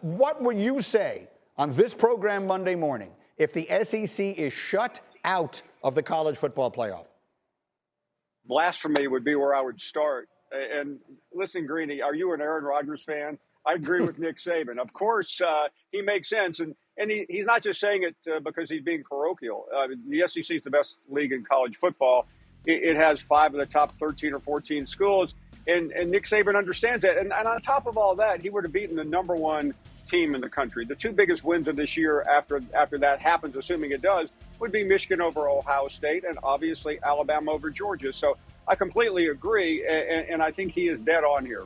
What would you say on this program Monday morning if the SEC is shut out of the college football playoff? Blasphemy would be where I would start. And listen, Greeny, are you an Aaron Rodgers fan? I agree with Nick Saban. Of course, he makes sense. And he's not just saying it because he's being parochial. The SEC is the best league in college football. It has 5 of the top 13 or 14 schools. And Nick Saban understands that. And on top of all that, he would have beaten the number 1 team in the country. The 2 biggest wins of this year after that happens, assuming it does, would be Michigan over Ohio State and obviously Alabama over Georgia. So I completely agree, and I think he is dead on here.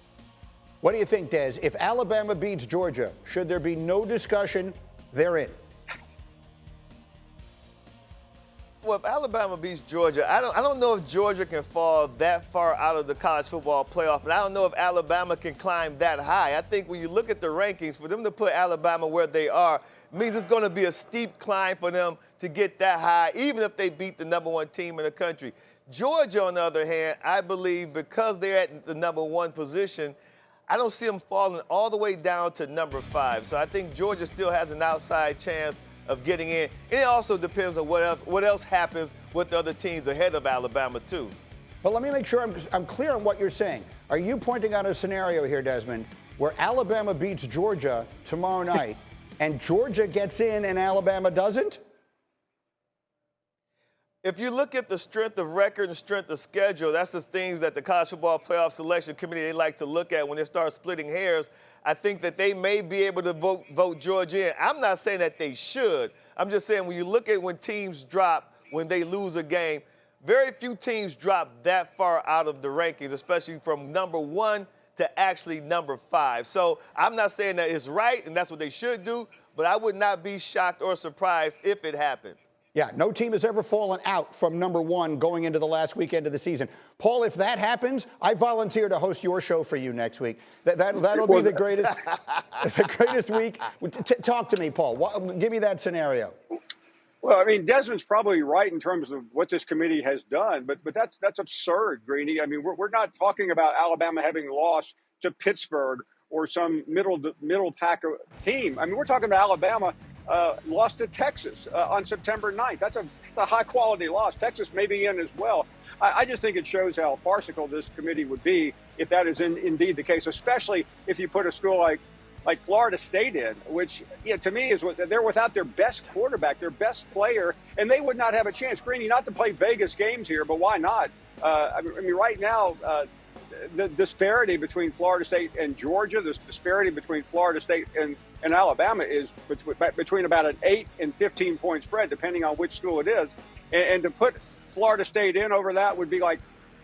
What do you think, Des? If Alabama beats Georgia, should there be no discussion? They're in. Well, if Alabama beats Georgia, I don't know if Georgia can fall that far out of the college football playoff, and I don't know if Alabama can climb that high. I think when you look at the rankings, for them to put Alabama where they are means it's going to be a steep climb for them to get that high, even if they beat the number 1 team in the country. Georgia, on the other hand, I believe because they're at the number 1 position, I don't see them falling all the way down to number 5. So I think Georgia still has an outside chance of getting in. And it also depends on what else happens with the other teams ahead of Alabama, too. But let me make sure I'm clear on what you're saying. Are you pointing out a scenario here, Desmond, where Alabama beats Georgia tomorrow night and Georgia gets in and Alabama doesn't? If you look at the strength of record and strength of schedule, that's the things that the College Football Playoff Selection Committee, they like to look at when they start splitting hairs. I think that they may be able to vote Georgia in. I'm not saying that they should. I'm just saying when you look at when teams drop, when they lose a game, very few teams drop that far out of the rankings, especially from number 1 to actually number 5. So I'm not saying that it's right and that's what they should do, but I would not be shocked or surprised if it happened. Yeah, no team has ever fallen out from number 1 going into the last weekend of the season. Paul, if that happens, I volunteer to host your show for you next week. That'll be the greatest, the greatest week. Talk to me, Paul. Give me that scenario. Well, I mean, Desmond's probably right in terms of what this committee has done, but that's absurd, Greeny. I mean, we're not talking about Alabama having lost to Pittsburgh or some middle pack team. I mean, we're talking about Alabama lost to Texas on September 9th. That's a high-quality loss. Texas may be in as well. I just think it shows how farcical this committee would be if that is indeed the case, especially if you put a school like Florida State in, which to me is they're without their best quarterback, their best player, and they would not have a chance. Greeny, not to play Vegas games here, but why not? I mean, right now, the disparity between Florida State and Georgia, the disparity between Florida State and Alabama is between about an 8 and 15-point spread, depending on which school it is. And to put Florida State in over that would be like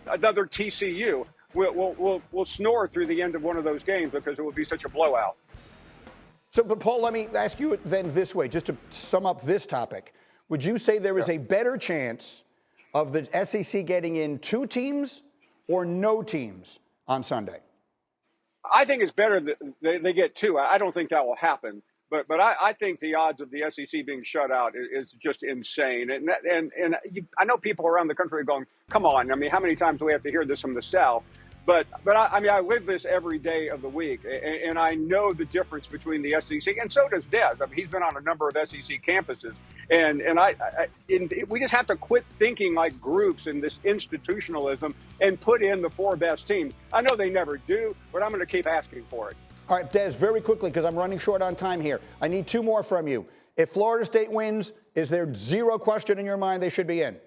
another TCU. We'll snore through the end of one of those games because it would be such a blowout. So, but Paul, let me ask you then this way, just to sum up this topic. Would you say there is a better chance of the SEC getting in 2 teams or no teams on Sunday? I think it's better that they get 2. I don't think that will happen, but I think the odds of the SEC being shut out is just insane. And I know people around the country are going, come on. I mean, how many times do we have to hear this from the South? But I mean, I live this every day of the week, and I know the difference between the SEC, and so does Des. I mean, he's been on a number of SEC campuses, and we just have to quit thinking like groups and this institutionalism and put in the 4 best teams. I know they never do, but I'm going to keep asking for it. All right, Des, very quickly, because I'm running short on time here. I need 2 more from you. If Florida State wins, is there zero question in your mind they should be in?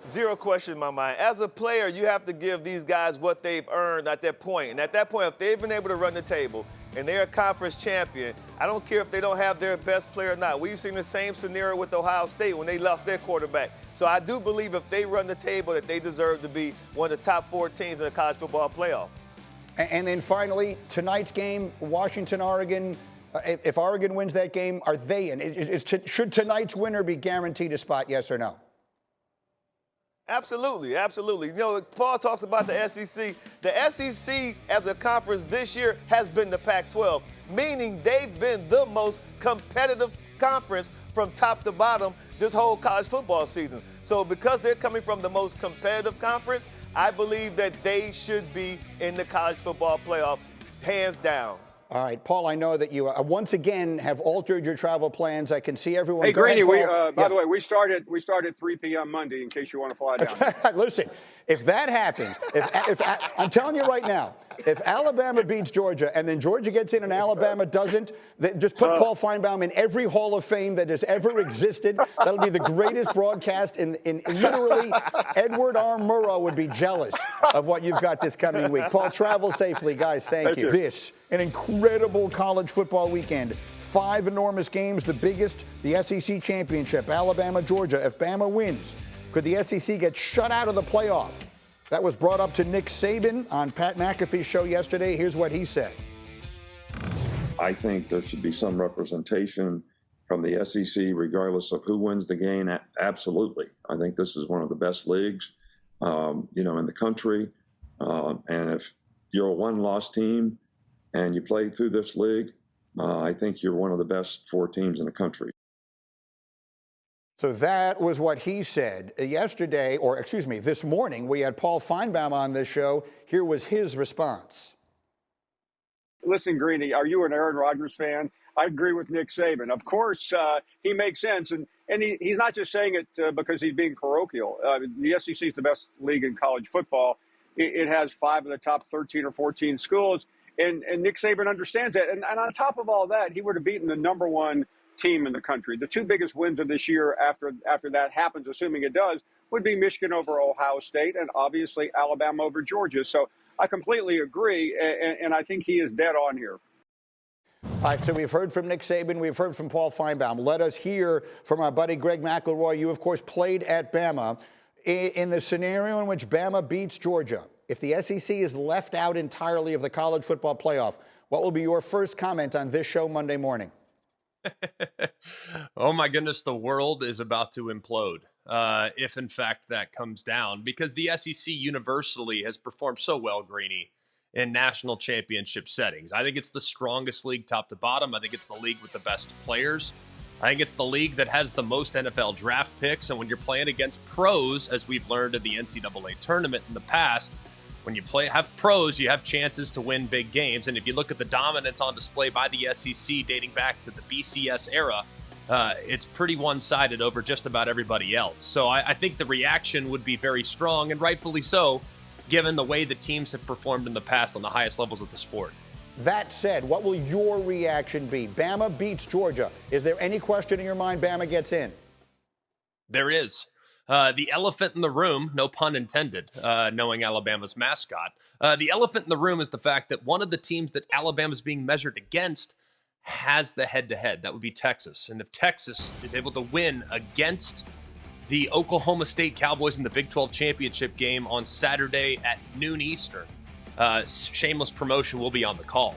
Zero question in my mind. As a player, you have to give these guys what they've earned at that point. And at that point, if they've been able to run the table and they're a conference champion, I don't care if they don't have their best player or not. We've seen the same scenario with Ohio State when they lost their quarterback. So I do believe if they run the table that they deserve to be one of the top 4 teams in the college football playoff. And then finally, tonight's game, Washington, Oregon. If Oregon wins that game, are they in? Should tonight's winner be guaranteed a spot, yes or no? Absolutely, absolutely. You know, Paul talks about the SEC. The SEC as a conference this year has been the Pac-12, meaning they've been the most competitive conference from top to bottom this whole college football season. So because they're coming from the most competitive conference, I believe that they should be in the college football playoff, hands down. All right, Paul, I know that you once again have altered your travel plans. I can see everyone. Hey, Go ahead, Greeny, Paul. by the way, we started 3 p.m. Monday in case you want to fly down. Listen, if that happens, if I'm telling you right now, if Alabama beats Georgia and then Georgia gets in and Alabama doesn't, just put Paul Finebaum in every Hall of Fame that has ever existed. That'll be the greatest broadcast in literally. Edward R. Murrow would be jealous of what you've got this coming week. Paul, travel safely, guys. Thank you. This an incredible college football weekend. 5 enormous games, the biggest, the SEC championship, Alabama, Georgia. If Bama wins, could the SEC get shut out of the playoff? That was brought up to Nick Saban on Pat McAfee's show yesterday. Here's what he said. I think there should be some representation from the SEC, regardless of who wins the game. Absolutely. I think this is one of the best leagues, in the country. And if you're a one-loss team and you play through this league, I think you're one of the best 4 teams in the country. So that was what he said yesterday, or excuse me, this morning. We had Paul Finebaum on this show. Here was his response. Listen, Greeny, are you an Aaron Rodgers fan? I agree with Nick Saban. Of course, he makes sense. And he's not just saying it because he's being parochial. The SEC is the best league in college football. It has 5 of the top 13 or 14 schools. And Nick Saban understands that. And on top of all that, he would have beaten the number 1 team in the country. The 2 biggest wins of this year after that happens, assuming it does, would be Michigan over Ohio State and obviously Alabama over Georgia. So I completely agree. And I think he is dead on here. All right, so we've heard from Nick Saban. We've heard from Paul Finebaum. Let us hear from our buddy Greg McElroy. You, of course, played at Bama. In the scenario in which Bama beats Georgia, if the SEC is left out entirely of the college football playoff, what will be your first comment on this show Monday morning? Oh, my goodness, the world is about to implode if, in fact, that comes down, because the SEC universally has performed so well, Greeny, in national championship settings. I think it's the strongest league top to bottom. I think it's the league with the best players. I think it's the league that has the most NFL draft picks. And when you're playing against pros, as we've learned in the NCAA tournament in the past, when you have pros, you have chances to win big games. And if you look at the dominance on display by the SEC dating back to the BCS era, it's pretty one-sided over just about everybody else. So I think the reaction would be very strong, and rightfully so, given the way the teams have performed in the past on the highest levels of the sport. That said, what will your reaction be? Bama beats Georgia. Is there any question in your mind Bama gets in? There is. The elephant in the room, no pun intended, knowing Alabama's mascot. The elephant in the room is the fact that one of the teams that Alabama's being measured against has the head-to-head. That would be Texas. And if Texas is able to win against the Oklahoma State Cowboys in the Big 12 championship game on Saturday at noon Eastern, shameless promotion will be on the call.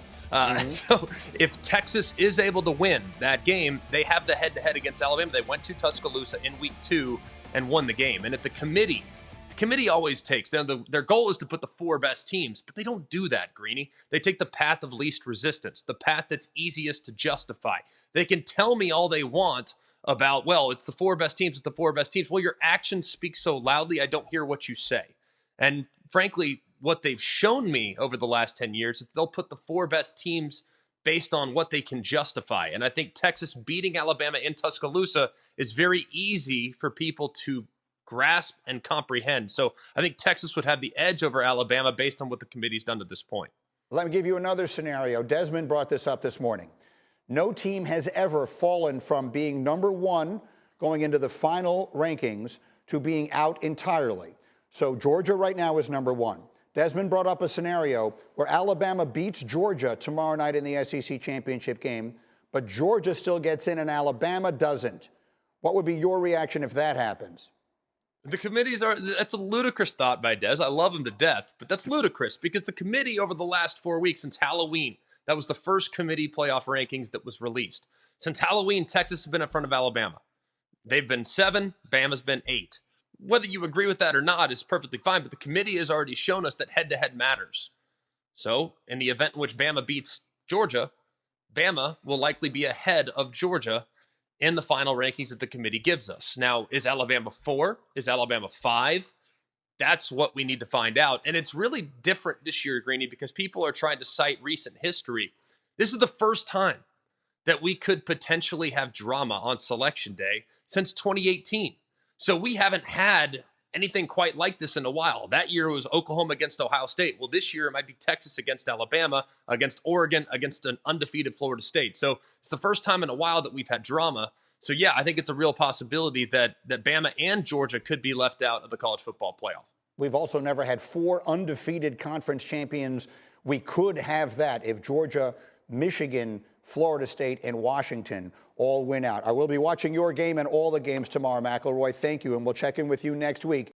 So if Texas is able to win that game, they have the head-to-head against Alabama. They went to Tuscaloosa in week 2 and won the game. And if the committee always takes, their goal is to put the 4 best teams, but they don't do that, Greeny. They take the path of least resistance, the path that's easiest to justify. They can tell me all they want about, well, it's the 4 best teams, it's the 4 best teams. Well, your actions speak so loudly, I don't hear what you say. And frankly, what they've shown me over the last 10 years is they'll put the 4 best teams based on what they can justify. And I think Texas beating Alabama in Tuscaloosa is very easy for people to grasp and comprehend. So I think Texas would have the edge over Alabama based on what the committee's done to this point. Let me give you another scenario. Desmond brought this up this morning. No team has ever fallen from being number 1 going into the final rankings to being out entirely. So Georgia right now is number 1. Desmond brought up a scenario where Alabama beats Georgia tomorrow night in the SEC championship game, but Georgia still gets in and Alabama doesn't. What would be your reaction if that happens? The committees that's a ludicrous thought by Des. I love him to death, but that's ludicrous because the committee over the last 4 weeks since Halloween, that was the first committee playoff rankings that was released. Since Halloween, Texas has been in front of Alabama. They've been 7, Bama's been 8. Whether you agree with that or not is perfectly fine, but the committee has already shown us that head-to-head matters. So, in the event in which Bama beats Georgia, Bama will likely be ahead of Georgia in the final rankings that the committee gives us. Now, is Alabama 4? Is Alabama 5? That's what we need to find out. And it's really different this year, Greeny, because people are trying to cite recent history. This is the first time that we could potentially have drama on Selection Day since 2018. So we haven't had anything quite like this in a while. That year it was Oklahoma against Ohio State. Well, this year it might be Texas against Alabama, against Oregon, against an undefeated Florida State. So it's the first time in a while that we've had drama. So yeah, I think it's a real possibility that Bama and Georgia could be left out of the college football playoff. We've also never had 4 undefeated conference champions. We could have that if Georgia, Michigan, Florida State, and Washington all win out. I will be watching your game and all the games tomorrow, McElroy. Thank you, and we'll check in with you next week.